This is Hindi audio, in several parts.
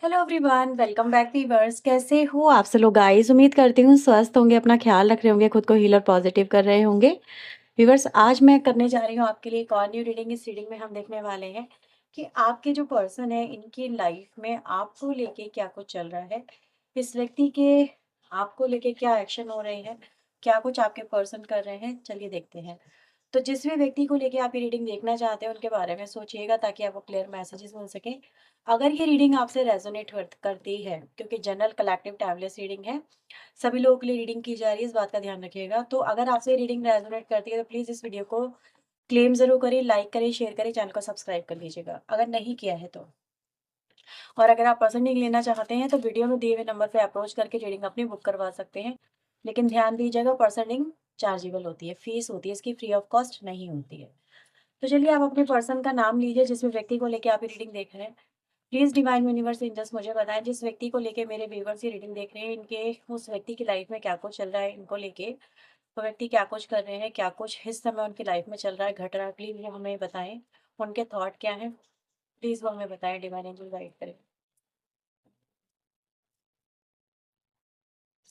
Hello everyone, welcome back viewers. कैसे हो आप सब लोग गाइस? उम्मीद करती हूँ स्वस्थ होंगे, अपना ख्याल रख रहे होंगे, खुद को हील और पॉजिटिव कर रहे होंगे। व्यूअर्स, आज मैं करने जा रही हूँ आपके लिए एक और न्यू रीडिंग। इस रीडिंग में हम देखने वाले हैं कि आपके जो पर्सन है इनकी लाइफ में आपको लेके क्या कुछ चल रहा है। इस व्यक्ति के आपको लेके क्या एक्शन हो रहे हैं, क्या कुछ आपके पर्सन कर रहे हैं, चलिए देखते हैं। तो जिस भी व्यक्ति को लेके आप ये रीडिंग देखना चाहते हैं उनके बारे में सोचिएगा ताकि आपको क्लियर मैसेजेस मिल सके। अगर ये रीडिंग आपसे रेजोनेट करती है, क्योंकि जनरल कलेक्टिव टाइमलेस रीडिंग है, सभी लोगों के लिए रीडिंग की जा रही है, इस बात का ध्यान रखिएगा। तो अगर आपसे रीडिंग रेजोनेट करती है तो प्लीज़ इस वीडियो को क्लेम ज़रूर करें, लाइक करें, शेयर करें, चैनल को सब्सक्राइब कर लीजिएगा अगर नहीं किया है तो। और अगर आप पर्सनल रीडिंग लेना चाहते हैं तो वीडियो में दिए हुए नंबर पर अप्रोच करके रीडिंग अपनी बुक करवा सकते हैं। लेकिन ध्यान दीजिएगा, पर्सनल रीडिंग चार्जेबल होती है, फीस होती है, इसकी फ्री ऑफ कॉस्ट नहीं होती है। तो चलिए आप अपने पर्सन का नाम लीजिए जिस व्यक्ति को लेके आप रीडिंग देख रहे हैं। प्लीज डिवाइन यूनिवर्स एंजल्स मुझे बताएं, जिस व्यक्ति को लेके मेरे व्यूवर्स ये रीडिंग देख रहे हैं इनके उस व्यक्ति की लाइफ में क्या कुछ चल रहा है, इनको लेके वो व्यक्ति क्या कुछ कर रहे हैं, क्या कुछ इस समय उनकी लाइफ में चल रहा है, घट रहा है, प्लीज वो हमें बताएं। उनके थॉट क्या हैं, प्लीज वो हमें बताएं, डिवाइन एंजल गाइड करें।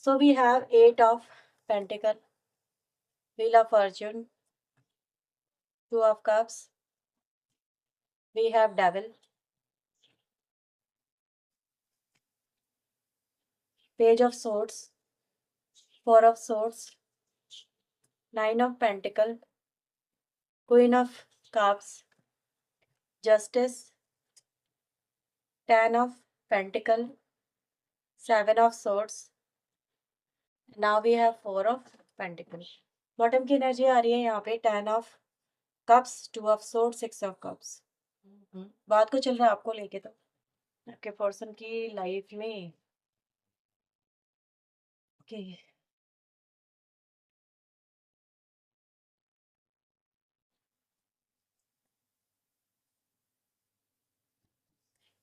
So we have eight of pentacle, wheel of fortune, two of cups, we have devil, page of swords, four of swords, nine of pentacle, queen of cups, justice, ten of pentacle, seven of swords, now we have four of pentacle. Bottom की एनर्जी आ रही है यहाँ पे, ten of cups, two of swords, six of cups. बात को चल रहा है आपको लेके, तो आपके पर्सन की लाइफ में कि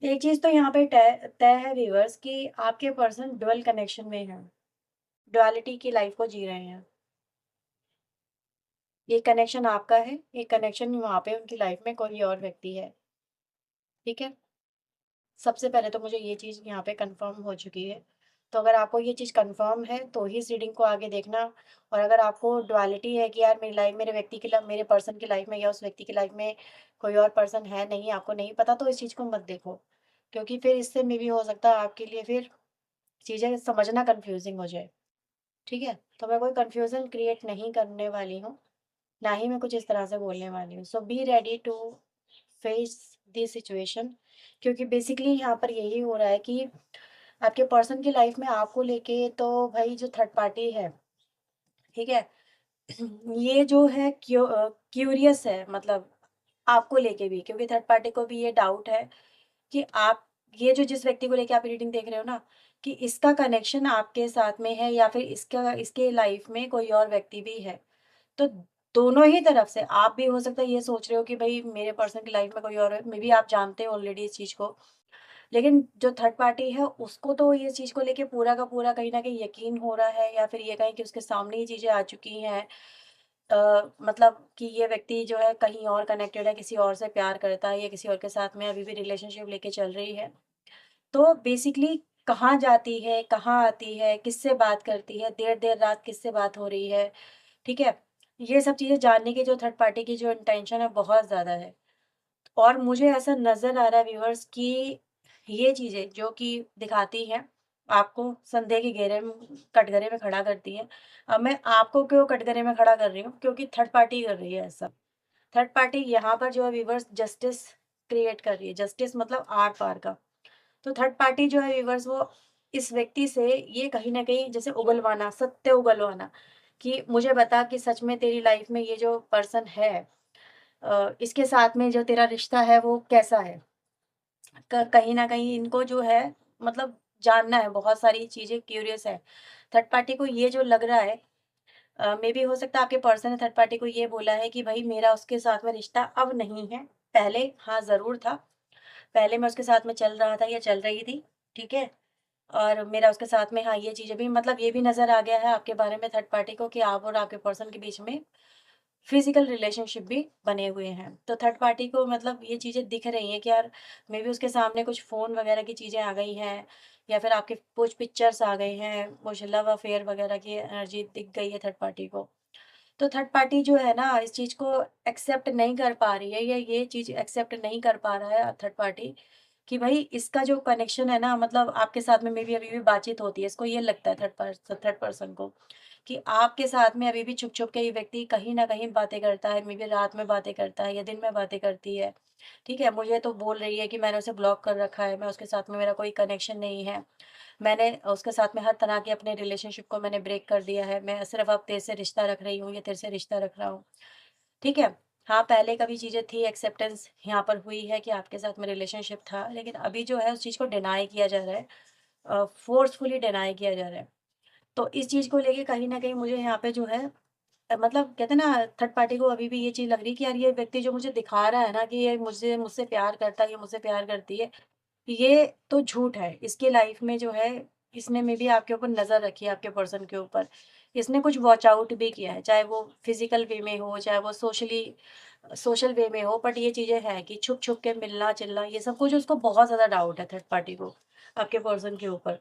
एक चीज तो यहाँ पे तय तय है व्यूअर्स कि आपके पर्सन डुअल कनेक्शन में है, डुअलिटी की लाइफ को जी रहे हैं। ये कनेक्शन आपका है, एक कनेक्शन वहाँ पे उनकी लाइफ में कोई और व्यक्ति है। ठीक है, सबसे पहले तो मुझे ये चीज़ यहाँ पे कंफर्म हो चुकी है। तो अगर आपको ये चीज़ कंफर्म है तो ही इस रीडिंग को आगे देखना। और अगर आपको डुअलिटी है कि यार मेरी लाइफ, मेरे व्यक्ति की लाइफ, मेरे पर्सन की लाइफ में या उस व्यक्ति की लाइफ में कोई और पर्सन है, नहीं, आपको नहीं पता, तो इस चीज़ को मत देखो। क्योंकि फिर इससे मे भी हो सकता है आपके लिए फिर चीज़ें समझना कंफ्यूजिंग हो जाए। ठीक है, तो मैं कोई कंफ्यूजन क्रिएट नहीं करने वाली हूँ, ना ही मैं कुछ इस तरह से बोलने वाली हूँ। So be ready to face this situation. क्योंकि बेसिकली यहाँ पर यही हो रहा है कि आपके पर्सन की लाइफ में आपको लेके तो भाई जो थर्ड पार्टी है, ठीक है, ये जो है क्यूरियस है, मतलब आपको लेके भी, क्योंकि थर्ड पार्टी को भी ये डाउट है कि आप, ये जो जिस व्यक्ति को लेके आप रीडिंग देख रहे हो ना, कि इसका कनेक्शन आपके साथ में है या फिर इसका, इसके लाइफ में कोई और व्यक्ति भी है। तो दोनों ही तरफ से आप भी हो सकता है ये सोच रहे हो कि भाई मेरे पर्सन की लाइफ में कोई और है, मे बी आप जानते हो ऑलरेडी इस चीज़ को। लेकिन जो थर्ड पार्टी है उसको तो ये चीज़ को लेके पूरा का पूरा कहीं न कहीं यकीन हो रहा है, या फिर ये कहें कि उसके सामने ये चीज़ें आ चुकी हैं। मतलब कि ये व्यक्ति जो है कहीं और कनेक्टेड है, किसी और से प्यार करता है या किसी और के साथ में अभी भी रिलेशनशिप लेके चल रही है। तो बेसिकली कहाँ जाती है, कहाँ आती है, किससे बात करती है, देर-देर रात किससे बात हो रही है, ठीक है? ये सब चीज़ें जानने की जो थर्ड पार्टी की जो इंटेंशन है बहुत ज़्यादा है। और मुझे ऐसा नज़र आ रहा है व्यूअर्स कि ये चीज़ें जो कि दिखाती हैं, आपको संदेह के घेरे में, कटघरे में खड़ा करती हैं। अब मैं आपको क्यों कटघरे में खड़ा कर रही हूँ? क्योंकि थर्ड पार्टी कर रही है ऐसा। थर्ड पार्टी यहाँ पर जो है व्यूअर्स जस्टिस क्रिएट कर रही है। जस्टिस मतलब आर-पार का। तो थर्ड पार्टी जो है व्यूअर्स वो इस व्यक्ति से ये कहीं न कहीं जैसे उगलवाना, सत्य उगलवाना, कि मुझे बता कि सच में तेरी लाइफ में ये जो पर्सन है, इसके साथ में जो तेरा रिश्ता है वो कैसा है? कहीं न कहीं इनको जो है मतलब जानना है, बहुत सारी चीज़ें क्यूरियस है। थर्ड पार्टी को ये जो लग रहा है, मेबी हो सकता है आपके पर्सन ने थर्ड पार्टी को ये बोला है कि भई मेरा उसके साथ में रिश्ता अब नहीं है, पहले हाँ ज़रूर था। पहले मैं उसके साथ में चल रहा था या चल रही थी, ठीक है? और मेरा उसके साथ में हाँ, ये चीज़ें भी, मतलब ये भी नज़र आ गया है आपके बारे में थर्ड पार्टी को कि आप और आपके पर्सन के बीच में फिजिकल रिलेशनशिप भी बने हुए हैं। तो थर्ड पार्टी को मतलब ये चीज़ें दिख रही हैं कि यार मे बी उसके सामने कुछ फ़ोन वगैरह की चीज़ें आ गई हैं, या फिर आपके कुछ पिक्चर्स आ गई हैं, कुछ लव अफेयर वगैरह की एनर्जी दिख गई है थर्ड पार्टी को। तो थर्ड पार्टी जो है ना इस चीज़ को एक्सेप्ट नहीं कर पा रही है, या ये चीज़ एक्सेप्ट नहीं कर पा रहा है थर्ड पार्टी, कि भाई इसका जो कनेक्शन है ना, मतलब आपके साथ में मे बी अभी भी बातचीत होती है। इसको ये लगता है थर्ड पर्सन को कि आपके साथ में अभी भी छुप-छुप के ये व्यक्ति कहीं न कहीं बातें करता है, मे बी रात में बातें करता है या दिन में बातें करती है। ठीक है? मुझे तो बोल रही है कि मैंने उसे ब्लॉक कर रखा है, मैं उसके साथ में मेरा कोई कनेक्शन नहीं है। मैंने उसके साथ में हर तरह के अपने रिलेशनशिप को मैंने ब्रेक कर दिया है। मैं सिर्फ़ अब तेरे से रिश्ता रख रही हूँ या तेरे से रिश्ता रख रहा हूँ। ठीक है? हाँ, पहले कभी चीज़ें थी, एक्सेप्टेंस यहाँ पर हुई है कि आपके साथ में रिलेशनशिप था, लेकिन अभी जो है उस चीज़ को डिनाई किया जा रहा है। फ़ोर्सफुली डिनाई किया जा रहा है। तो इस चीज़ को लेके कहीं न कहीं मुझे यहाँ पे जो है मतलब कहते हैं ना थर्ड पार्टी को अभी भी ये चीज़ लग रही है कि यार ये व्यक्ति जो मुझे दिखा रहा है ना कि ये मुझसे प्यार करता है, ये मुझसे प्यार करती है, ये तो झूठ है। इसकी लाइफ़ में जो है इसने मे बी आपके ऊपर नज़र रखी है, आपके पर्सन के ऊपर। इसने कुछ वॉच आउट भी किया है, चाहे वो फ़िज़िकल वे में हो, चाहे वो सोशल वे में हो, बट ये चीज़ें हैं कि छुप-छुप के मिलना-जुलना ये सब कुछ उसको बहुत ज़्यादा डाउट है थर्ड पार्टी को, आपके पर्सन के ऊपर।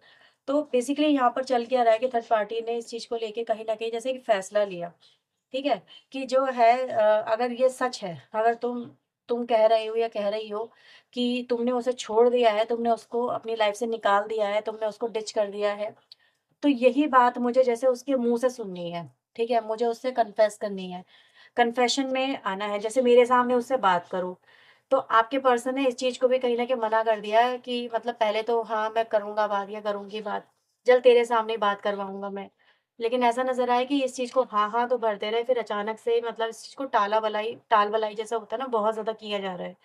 तो बेसिकली यहाँ पर चल क्या रहा है कि थर्ड पार्टी ने इस चीज़ को लेके कहीं न कहीं जैसे कि फैसला लिया, ठीक है? कि जो है अगर ये सच है, अगर तुम कह रहे हो या कह रही हो कि तुमने उसे छोड़ दिया है, तुमने उसको अपनी लाइफ़ से निकाल दिया है, तुमने उसको डिच कर दिया है, तो यही बात मुझे जैसे उसके मुँह से सुननी है, ठीक है? मुझे उससे कन्फेस करनी है। कन्फेशन में आना है, जैसे मेरे सामने उससे बात करो। तो आपके पर्सन ने इस चीज़ को भी कहीं न कहीं मना कर दिया है कि मतलब पहले तो हाँ, मैं करूँगा बात या करूँगी बात, जल्द तेरे सामने ही बात करवाऊँगा मैं। लेकिन ऐसा नज़र आया कि इस चीज़ को हाँ, हाँ तो भरते रहे, फिर अचानक से मतलब इस चीज़ को टाल-बलाई जैसा होता है ना, बहुत ज़्यादा किया जा रहा है।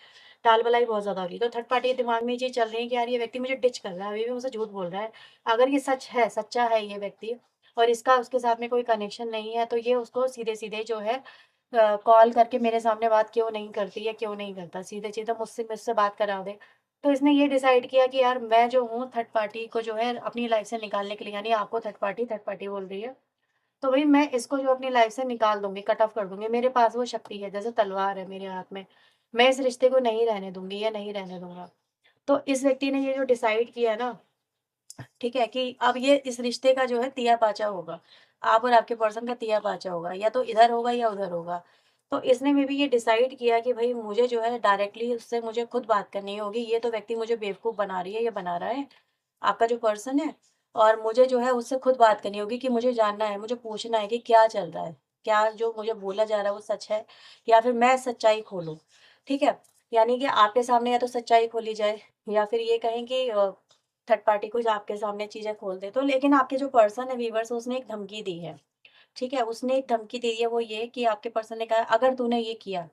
टाल-बलाई बहुत ज़्यादा हो रही है। तो थर्ड पार्टी के दिमाग में ये चीज़ चल रही है कि यार ये व्यक्ति मुझे डिच कर रहा है, अभी भी मुझसे झूठ बोल रहा है। अगर ये सच है, सच्चा है ये व्यक्ति और इसका उसके साथ में कोई कनेक्शन नहीं है, तो ये उसको सीधे-सीधे जो है कॉल करके मेरे सामने बात क्यों नहीं करती या क्यों नहीं करता, सीधे-सीधे मुझसे बात करा दे। तो इसने ये डिसाइड किया कि यार मैं जो हूँ थर्ड पार्टी को जो है अपनी लाइफ़ से निकालने के लिए, यानी आपको थर्ड पार्टी बोल रही है। तो भई मैं इसको जो अपनी लाइफ़ से निकाल दूँगी, कट ऑफ कर दूँगी। मेरे पास वो शक्ति है, जैसे तलवार है मेरे हाथ में। मैं इस रिश्ते को नहीं रहने दूँगी या नहीं रहने दूँगा। तो इस व्यक्ति ने ये जो डिसाइड किया ना, ठीक है? कि अब ये इस रिश्ते का जो है तिया-पाचा होगा। आप और आपके पर्सन का तिया-पाचा होगा, या तो इधर होगा या उधर होगा। तो इसने मेबी ये डिसाइड किया कि भई मुझे जो है डायरेक्टली उससे मुझे खुद बात करनी होगी। ये तो व्यक्ति मुझे बेवकूफ़ बना रही है या बना रहा है, आपका जो पर्सन है, और मुझे जो है उससे खुद बात करनी होगी कि मुझे जानना है, मुझे पूछना है कि क्या चल रहा है? क्या जो मुझे बोला जा रहा है वो सच है, या फिर मैं सच्चाई खोलूँ? ठीक है? यानी कि आपके सामने या तो सच्चाई खोली जाए, या फिर ये कहें कि थर्ड पार्टी को जो आपके सामने चीज़ें खोल दे। तो लेकिन आपके जो पर्सन है व्यूअर्स, उसने एक धमकी दी है, ठीक है? उसने एक धमकी दी है, वो ये कि आपके पर्सन ने कहा अगर तूने ये किया,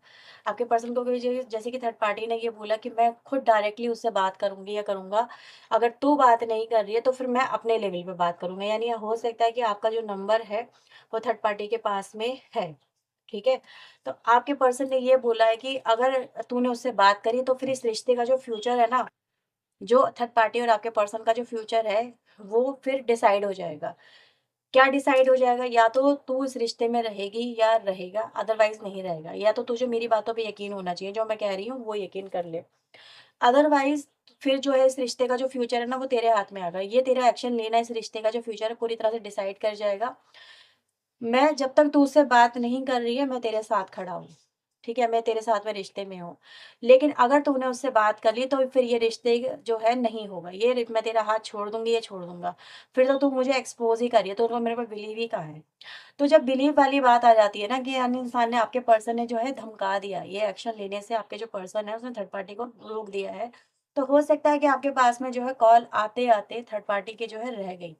आपके पर्सन को भी जैसे कि थर्ड पार्टी ने ये बोला कि मैं खुद डायरेक्टली उससे बात करूँगी या करूँगा। अगर तू बात नहीं कर रही है तो फिर मैं अपने लेवल पे बात करूँगा। यानी हो सकता है कि आपका जो नंबर है वो थर्ड पार्टी के पास में है, ठीक है? तो आपके पर्सन ने ये बोला है कि अगर तूने उससे बात करी तो फिर इस रिश्ते का जो फ्यूचर है ना, जो थर्ड पार्टी और आपके पर्सन का जो फ्यूचर है, वो फिर डिसाइड हो जाएगा। क्या डिसाइड हो जाएगा? या तो तू इस रिश्ते में रहेगी या रहेगा, अदरवाइज़ नहीं रहेगा। या तो तुझे मेरी बातों पे यकीन होना चाहिए, जो मैं कह रही हूँ वो यकीन कर ले। अदरवाइज़ फिर जो है इस रिश्ते का जो फ्यूचर है ना, वो तेरे हाथ में आ गया। ये तेरा एक्शन लेना इस रिश्ते का जो फ्यूचर है पूरी तरह से डिसाइड कर जाएगा। मैं जब तक तू उससे बात नहीं कर रही है, मैं तेरे साथ खड़ा हूँ। ठीक है? मैं तेरे साथ में रिश्ते में हूँ। लेकिन अगर तूने उससे बात कर ली तो फिर ये रिश्ते जो है नहीं होगा। ये रि मैं तेरा हाथ छोड़ दूँगी, ये छोड़ दूँगा। फिर तो तू मुझे एक्सपोज़ ही कर रही है, तो मेरे पे बिलीव ही कहाँ है? तो जब बिलीव वाली बात आ जाती है ना कि अन्य इंसान ने, आपके पर्सन ने जो है धमका दिया, ये एक्शन लेने से आपके जो पर्सन है उसने थर्ड पार्टी को रोक दिया है। तो हो सकता है कि आपके पास में जो है कॉल आते-आते थर्ड पार्टी की जो है रह गई।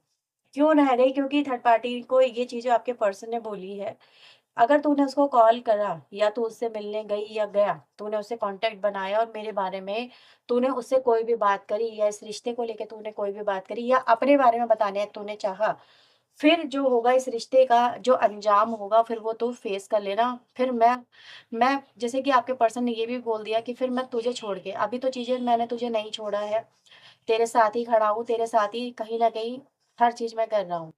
क्यों रह गई? क्योंकि थर्ड पार्टी को ये चीज़ें आपके पर्सन ने बोली है। अगर तूने उसको कॉल करा या तू उससे मिलने गई या गया, तूने उससे कॉन्टैक्ट बनाया और मेरे बारे में तूने उससे कोई भी बात करी, या इस रिश्ते को लेके तूने कोई भी बात करी या अपने बारे में बताने तूने चाहा, फिर जो होगा इस रिश्ते का जो अंजाम होगा फिर वो तू फेस कर लेना। फिर मैं जैसे कि आपके पर्सन ने ये भी बोल दिया कि फिर मैं तुझे छोड़ के, अभी तो चीज़ें मैंने तुझे नहीं छोड़ा है, तेरे साथ ही खड़ा हूँ, तेरे साथ ही कहीं न कहीं हर चीज़ मैं कर रहा हूँ।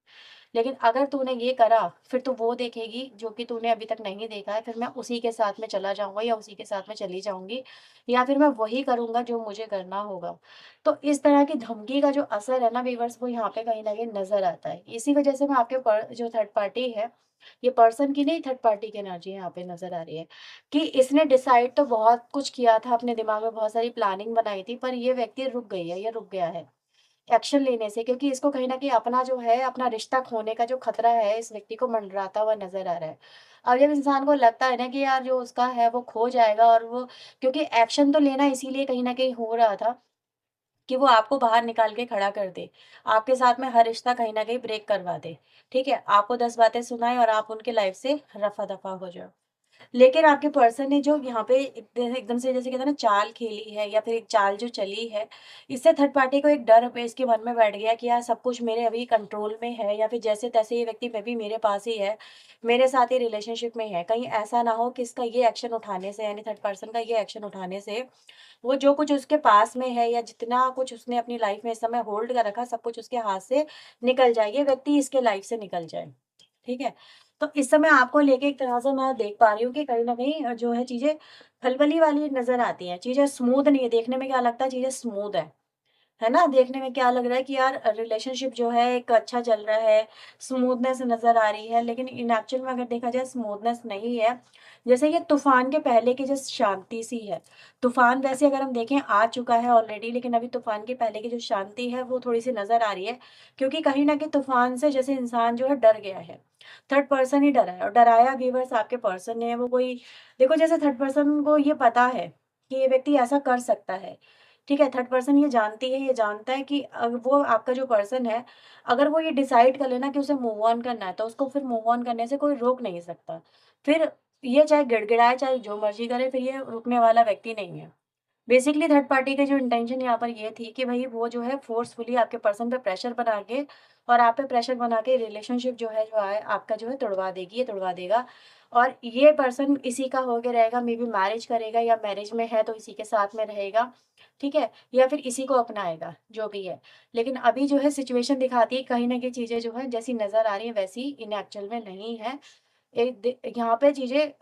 लेकिन अगर तूने ये करा, फिर तू वो देखेगी जो कि तूने अभी तक नहीं देखा है, फिर मैं उसी के साथ में चला जाऊँगा या उसी के साथ में चली जाऊँगी, या फिर मैं वही करूँगा जो मुझे करना होगा। तो इस तरह की धमकी का जो असर है ना व्यूअर्स, वो यहाँ पे कहीं न कहीं नज़र आता है। इसी वजह से मैं आपके जो थर्ड पार्टी है, ये पर्सन की नहीं, थर्ड पार्टी की एनर्जी यहाँ पे नज़र आ रही है कि इसने डिसाइड तो बहुत कुछ किया था, अपने दिमाग में बहुत सारी प्लानिंग बनाई थी, पर ये व्यक्ति रुक गई है या रुक गया है एक्शन लेने से, क्योंकि इसको कहीं न कहीं अपना जो है, अपना रिश्ता खोने का जो खतरा है, इस व्यक्ति को मंडराता हुआ नज़र आ रहा है। अब जब इंसान को लगता है ना कि यार जो उसका है वो खो जाएगा, और वो क्योंकि एक्शन तो लेना इसीलिए कहीं न कहीं हो रहा था कि वो आपको बाहर निकाल के खड़ा कर दे। आपके साथ में हर रिश्ता कहीं न कहीं ब्रेक करवा दे। ठीक है? आपको 10 बातें सुनाए और आप उनकी लाइफ़ से रफ़ा-दफ़ा हो जाओ। लेकिन आपके पर्सन ने जो यहाँ पे एकदम से जैसे कहते हैं ना चाल खेली है, या फिर एक चाल जो चली है, इससे थर्ड पार्टी को एक डर पे इसके मन में बैठ गया कि यार सब कुछ मेरे अभी कंट्रोल में है, या फिर जैसे-तैसे ये व्यक्ति मैं भी मेरे पास ही है, मेरे साथ ही रिलेशनशिप में है। कहीं ऐसा ना हो कि इसका ये एक्शन उठाने से, यानी थर्ड पर्सन का ये एक्शन उठाने से, वो जो कुछ उसके पास में है या जितना कुछ उसने अपनी लाइफ में इस समय होल्ड कर रखा, सब कुछ उसके हाथ से निकल जाए, ये व्यक्ति इसके लाइफ से निकल जाए। ठीक है? तो इस समय आपको लेके एक तरह से मैं देख पा रही हूँ कि कहीं न कहीं जो है चीज़ें खलबली वाली नज़र आती हैं, चीज़ें स्मूथ नहीं है, देखने में क्या लगता है चीज़ें स्मूथ है ना? देखने में क्या लग रहा है कि यार रिलेशनशिप जो है एक अच्छा चल रहा है, स्मूथनेस नज़र आ रही है, लेकिन इन एक्चुअल में अगर देखा जाए स्मूथनेस नहीं है। जैसे ये तूफ़ान के पहले की जो शांति सी है। तूफ़ान वैसे अगर हम देखें आ चुका है ऑलरेडी, लेकिन अभी तूफ़ान के पहले की जो शांति है वो थोड़ी-सी नज़र आ रही है, क्योंकि कहीं न कहीं तूफ़ान से जैसे इंसान जो है डर गया है। थर्ड पर्सन ही डरा है, और डराया व्यूअर्स आपके पर्सन ने है, वो कोई देखो जैसे थर्ड पर्सन को ये पता है कि ये व्यक्ति ऐसा कर सकता है। ठीक है, थर्ड पर्सन ये जानती है, ये जानता है कि वो आपका जो पर्सन है, अगर वो ये डिसाइड कर लेना कि उसे मूव ऑन करना है, तो उसको फिर मूव ऑन करने से कोई रोक नहीं सकता। फिर ये चाहे गिड़गिड़ाए, चाहे जो मर्ज़ी करे, फिर ये रुकने वाला व्यक्ति नहीं है। बेसिकली थर्ड पार्टी का जो इंटेंशन यहाँ पर ये थी कि भई वो जो है फ़ोर्सफुली आपके पर्सन पे प्रेशर बना के, और आप पे प्रेशर बना के रिलेशनशिप जो है आपका जो है तुड़वा देगी, ये तुड़वा देगा। और ये पर्सन इसी का होके रहेगा, मे बी मैरिज करेगा, या मैरिज में है तो इसी के साथ में रहेगा, ठीक है? या फिर इसी को अपनाएगा, जो भी है। लेकिन अभी जो है सिचुएशन दिखाती है कहीं न कहीं चीज़ें जो हैं जैसी नज़र आ रही हैं वैसी इन एक्चुअल में नहीं है। एक दि यहाँ पे चीज़ें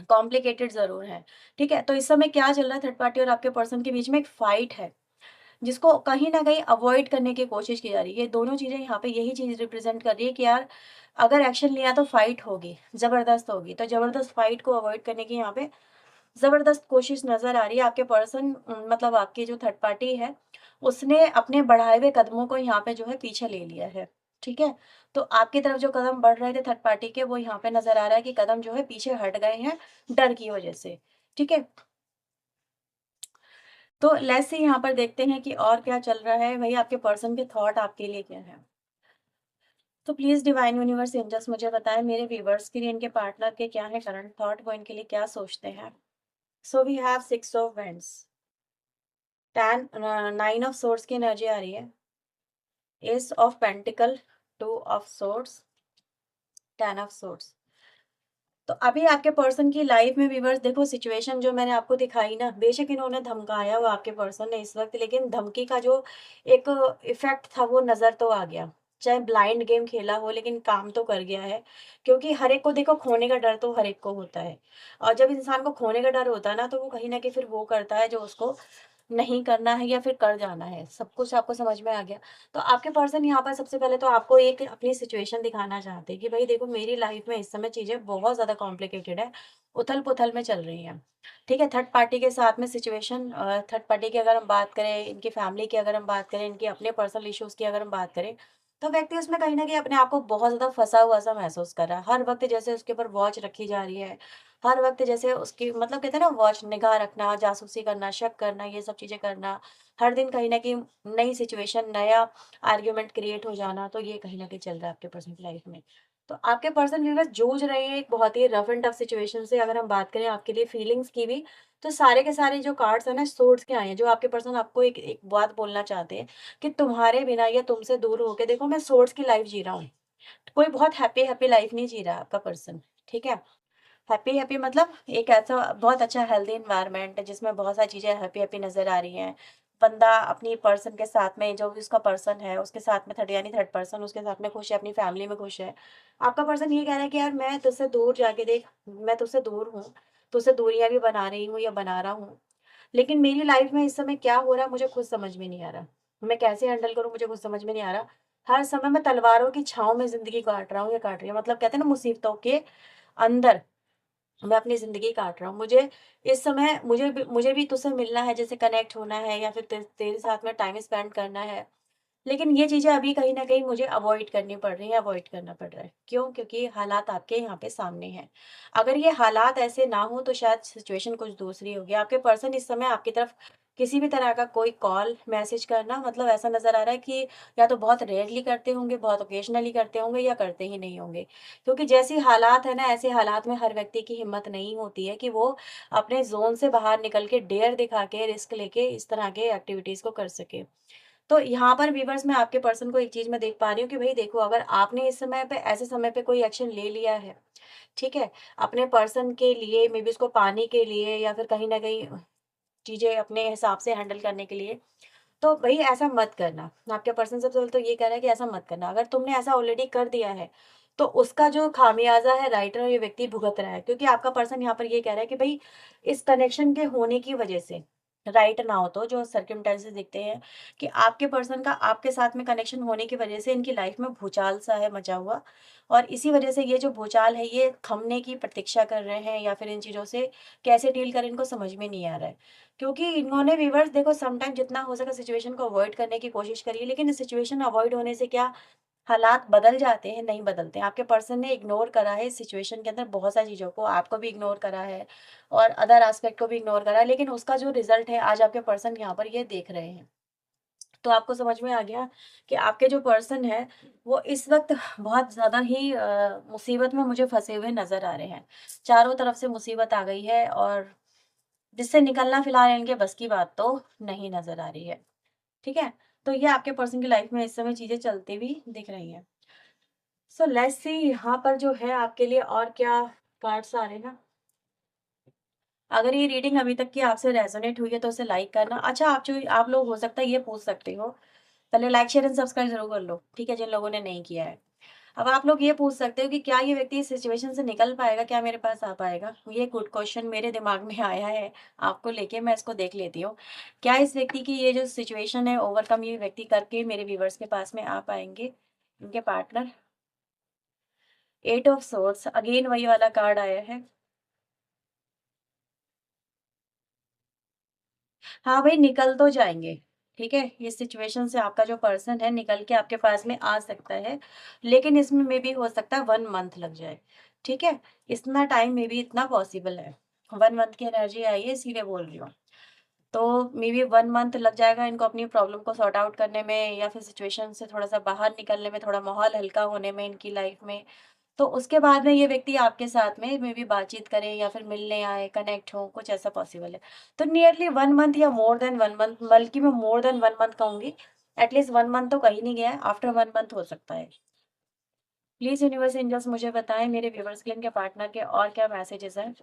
कॉम्प्लिकेटेड ज़रूर है, ठीक है? तो इस समय क्या चल रहा है, थर्ड पार्टी और आपके पर्सन के बीच में एक फाइट है, जिसको कहीं न कहीं अवॉइड करने की कोशिश की जा रही है। ये दोनों चीज़ें यहाँ पे यही चीज़ रिप्रेज़ेंट कर रही है कि यार अगर एक्शन लिया तो फाइट होगी, ज़बरदस्त होगी। तो ज़बरदस्त फाइट को अवॉइड करने की यहाँ पे ज़बरदस्त कोशिश नज़र आ रही है। आपके पर्सन मतलब आपकी जो थर्ड पार्टी है, उसने अपने बढ़ाए हुए कदमों को यहाँ पे जो है पीछे ले लिया है, ठीक है? तो आपकी तरफ जो कदम बढ़ रहे थे थर्ड पार्टी के, वो यहाँ पे नज़र आ रहा है कि कदम जो है पीछे हट गए हैं, डर की वज़ह से, ठीक है? तो लेट्स सी यहाँ पर देखते हैं कि और क्या चल रहा है, वही आपके पर्सन के थॉट आपके लिए क्या है। तो प्लीज़ डिवाइन यूनिवर्स एंजल्स मुझे बताएँ मेरे व्यूअर्स के लिए इनके पार्टनर के क्या है करंट थॉट, वो इनके लिए क्या सोचते हैं? So we have 6 of wands, 10 9 of swords की एनर्जी आ रही है, ace of pentacle, 2 of swords, 10 of swords. तो अभी आपके पर्सन की लाइफ में व्यूअर्स देखो सिचुएशन जो मैंने आपको दिखाई ना, बेशक इन्होंने धमकाया हुआ आपके पर्सन ने इस वक़्त, लेकिन धमकी का जो एक इफ़ेक्ट था वो नज़र तो आ गया। चाहे ब्लाइंड गेम खेला हो, लेकिन काम तो कर गया है। क्योंकि हर एक को देखो खोने का डर तो हर एक को होता है। और जब इंसान को खोने का डर होता है ना, तो वो कहीं न कहीं फिर वो करता है जो उसको नहीं करना है या फिर कर जाना है। सब कुछ आपको समझ में आ गया। तो आपके पर्सन यहाँ पर सबसे पहले तो आपको एक अपनी सिचुएशन दिखाना चाहते हैं कि भई देखो मेरी लाइफ़ में इस समय चीज़ें बहुत ज़्यादा कॉम्प्लिकेटेड है, उथल-पुथल में चल रही हैं। ठीक है? थर्ड पार्टी के साथ में सिचुएशन थर्ड पार्टी की अगर हम बात करें, इनकी फैमिली की अगर हम बात करें, इनके अपने पर्सनल इश्यूज़ की अगर हम बात करें, तो व्यक्ति उसमें कहीं न कहीं अपने आप को बहुत ज़्यादा फँसा हुआ-सा महसूस कर रहा है। हर वक़्त जैसे उसके ऊपर वॉच रखी जा रही है, हर वक़्त जैसे उसकी मतलब कहते हैं ना वॉच निगाह रखना, जासूसी करना, शक करना, ये सब चीज़ें करना। हर दिन कहीं न कहीं नई सिचुएशन, नया आर्ग्यूमेंट क्रिएट हो जाना, तो ये कहीं न कहीं चल रहा है आपके पर्सन की लाइफ़ में। तो आपके पर्सन व्यूअर्स जूझ रहे हैं एक बहुत ही रफ एंड टफ सिचुएशन से। अगर हम बात करें आपके लिए फीलिंग्स की भी, तो सारे के सारे जो कार्ड्स हैं ना सोर्ड्स के आए हैं, जो आपके पर्सन आपको एक एक बात बोलना चाहते हैं कि तुम्हारे बिना या तुमसे दूर होके देखो मैं सोर्ड्स की लाइफ़ जी रहा हूँ। कोई बहुत हैप्पी-हैप्पी लाइफ़ नहीं जी रहा आपका पर्सन, ठीक है? हैप्पी-हैप्पी मतलब एक ऐसा बहुत अच्छा हेल्दी एनवायरनमेंट है जिसमें बहुत सारी चीज़ें हैप्पी-हैप्पी नज़र आ रही हैं। बंदा अपनी पर्सन के साथ में, जो भी उसका पर्सन है उसके साथ में, थर्ड यानी थर्ड पर्सन उसके साथ में खुश है, अपनी फैमिली में खुश है। आपका पर्सन ये कह रहा है कि यार मैं तुझसे दूर जाके देख, मैं तुझसे दूर हूँ, तुझसे दूरियां भी बना रही हूँ या बना रहा हूँ, लेकिन मेरी लाइफ में इस समय क्या हो रहा है मुझे खुद समझ में नहीं आ रहा। मैं कैसे हैंडल करूँ मुझे कुछ समझ में नहीं आ रहा। हर समय मैं तलवारों की छाँव में ज़िंदगी काट रहा हूँ या काट रही हूँ। मतलब कहते हैं ना, मुसीबतों के अंदर मैं अपनी ज़िंदगी काट रहा हूँ। मुझे इस समय मुझे भी तुझसे मिलना है, जैसे कनेक्ट होना है या फिर तेरे साथ में टाइम स्पेंड करना है। लेकिन ये चीज़ें अभी कहीं न कहीं मुझे अवॉइड करनी पड़ रही हैं, अवॉइड करना पड़ रहा है। क्यों? क्योंकि हालात आपके यहाँ पे सामने हैं। अगर ये हालात ऐसे ना हों तो शायद सिचुएशन कुछ दूसरी होगी। आपके पर्सन इस समय आपकी तरफ किसी भी तरह का कोई कॉल, मैसेज करना, मतलब ऐसा नज़र आ रहा है कि या तो बहुत रेयरली करते होंगे, बहुत ओकेजनली करते होंगे या करते ही नहीं होंगे। क्योंकि जैसी हालात है ना, ऐसे हालात में हर व्यक्ति की हिम्मत नहीं होती है कि वो अपने ज़ोन से बाहर निकल के डेयर दिखा के, रिस्क लेके इस तरह के एक्टिविटीज़ को कर सके। तो यहाँ पर व्यूअर्स, मैं आपके पर्सन को एक चीज़ मैं देख पा रही हूँ कि भई देखो, अगर आपने इस समय पे, ऐसे समय पे कोई एक्शन ले लिया है, ठीक है? अपने पर्सन के लिए, मे बी उसको पाने के लिए या फिर कहीं न कहीं चीज़ें अपने हिसाब से हैंडल करने के लिए, तो भई ऐसा मत करना। आपके पर्सन सबसे पहले तो ये कह रहा है कि ऐसा मत करना। अगर तुमने ऐसा ऑलरेडी कर दिया है, तो उसका जो खामियाज़ा है राइटर ये व्यक्ति भुगत रहा है। क्योंकि आपका पर्सन यहाँ पर ये कह रहा है कि भई इस कनेक्शन के होने की वजह से, राइट नाउ तो जो सर्कमस्टेंसेस दिखते हैं कि आपके पर्सन का आपके साथ में कनेक्शन होने की वजह से इनकी लाइफ में भूचाल-सा है मचा हुआ, और इसी वजह से ये जो भूचाल है ये थमने की प्रतीक्षा कर रहे हैं, या फिर इन चीज़ों से कैसे डील करें इनको समझ में नहीं आ रहा है। क्योंकि इन्होंने व्यूअर्स देखो, समटाइम जितना हो सके सिचुएशन को अवॉइड करने की कोशिश करिए, लेकिन इस सिचुएशन अवॉइड होने से क्या हालात बदल जाते हैं? नहीं बदलते हैं। आपके पर्सन ने इग्नोर करा है इस सिचुएशन के अंदर बहुत सारी चीज़ों को, आपको भी इग्नोर करा है और अदर एस्पेक्ट को भी इग्नोर करा है, लेकिन उसका जो रिजल्ट है आज आपके पर्सन यहाँ पर ये देख रहे हैं। तो आपको समझ में आ गया कि आपके जो पर्सन है वो इस वक़्त बहुत ज़्यादा ही मुसीबत में मुझे फँसे हुए नज़र आ रहे हैं। चारों तरफ से मुसीबत आ गई है और जिससे निकलना फिलहाल इनके बस की बात तो नहीं नज़र आ रही है। ठीक है? तो ये आपके पर्सन की लाइफ़ में इस समय चीज़ें चलती हुई दिख रही हैं। सो लेट्स सी यहाँ पर जो है आपके लिए और क्या कार्ड्स आ रहे हैं ना। अगर ये रीडिंग अभी तक की आपसे रेज़ोनेट हुई है तो उसे लाइक करना। अच्छा, आप लोग हो सकता है ये पूछ सकते हो, पहले लाइक, शेयर एंड सब्सक्राइब ज़रूर कर लो, ठीक है? जिन लोगों ने नहीं किया है। अब आप लोग ये पूछ सकते हो कि क्या ये व्यक्ति इस सिचुएशन से निकल पाएगा? क्या मेरे पास आ पाएगा? ये गुड क्वेश्चन मेरे दिमाग में आया है आपको लेके, मैं इसको देख लेती हूँ। क्या इस व्यक्ति की ये जो सिचुएशन है ओवरकम ये व्यक्ति करके मेरे व्यूअर्स के पास में आ पाएँगे? इनके पार्टनर, 8 ऑफ सोर्ड्स, अगेन वही वाला कार्ड आया है। हाँ भाई, निकल तो जाएँगे, ठीक है? इस सिचुएशन से आपका जो पर्सन है निकल के आपके पास में आ सकता है, लेकिन इसमें मेबी हो सकता है 1 मंथ लग जाए, ठीक है? इतना टाइम मेबी इतना पॉसिबल है। 1 मंथ की एनर्जी आई है इसीलिए बोल रही हूँ। तो मेबी 1 मंथ लग जाएगा इनको अपनी प्रॉब्लम को सॉर्ट आउट करने में या फिर सिचुएशन से थोड़ा-सा बाहर निकलने में, थोड़ा माहौल हल्का होने में इनकी लाइफ़ में। तो उसके बाद में ये व्यक्ति आपके साथ में मेबी बातचीत करें या फिर मिलने आए, कनेक्ट हों, कुछ ऐसा पॉसिबल है। तो नियरली 1 मंथ या मोर देन 1 मंथ, बल्कि मैं मोर देन 1 मंथ कहूँगी। एटलीस्ट 1 मंथ तो कहीं नहीं गया है, आफ्टर 1 मंथ हो सकता है। प्लीज़ यूनिवर्स एंजल्स मुझे बताएँ मेरे व्यूअर्स के लिए इनके पार्टनर के और क्या मैसेजेस हैं?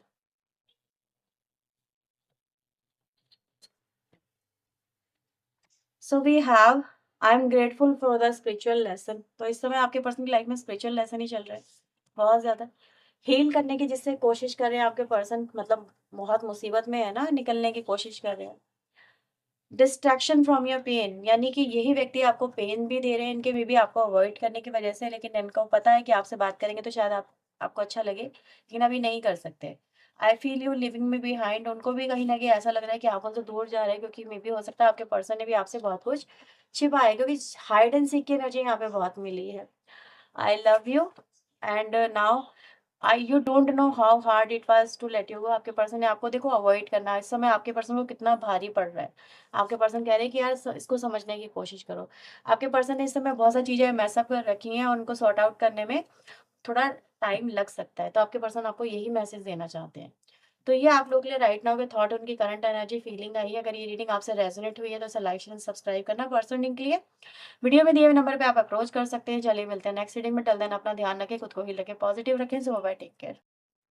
So we have, I am grateful for the spiritual lesson. तो इस समय आपके पर्सन की लाइफ में स्पिरिचुअल लेसन ही चल रहा है, बहुत ज़्यादा। हील करने की जिससे कोशिश कर रहे हैं आपके पर्सन, मतलब बहुत मुसीबत में है ना, निकलने की कोशिश कर रहे हैं। डिस्ट्रैक्शन फ्रॉम योर पेन, यानी कि यही व्यक्ति आपको पेन भी दे रहे हैं इनके, मे बी आपको अवॉइड करने की वजह से, लेकिन इनको पता है कि आपसे बात करेंगे तो शायद आपको अच्छा लगे, लेकिन अभी नहीं कर सकते। I feel you living me behind, उनको भी कहीं न कहीं ऐसा लग रहा है कि आप उनसे दूर जा रहे हैं, क्योंकि मे बी हो सकता है आपके पर्सन ने भी आपसे बहुत कुछ छिपा है, क्योंकि हाइड एंड सीक की एनर्जी यहाँ पे बहुत मिली है। I love you and now I you don't know how hard it was to let you go. आपके पर्सन ने आपको देखो अवॉइड करना है। इस समय आपके पर्सन को कितना भारी पड़ रहा है। आपके पर्सन कह रहे हैं कि यार इसको समझने की कोशिश करो। आपके पर्सन ने इस समय बहुत सारी चीज़ें मैसअप कर रखी हैं और उनको सॉर्ट आउट करने में थोड़ा टाइम लग सकता है। तो आपके पर्सन आपको यही मैसेज देना चाहते हैं। तो ये आप लोगों के लिए राइट नाउ के थॉट, उनकी करंट एनर्जी, फीलिंग आई है। अगर ये रीडिंग आपसे रेजोनेट हुई है तो इसे लाइक शेयर सब्सक्राइब करना। पर्सन के लिए वीडियो में दिए हुए नंबर पे आप अप्रोच कर सकते हैं। चलिए मिलते हैं नेक्स्ट रीडिंग में। टिल देन अपना ध्यान रखें, खुद को ही रखें, पॉजिटिव रखें। सो बाय, टेक केयर।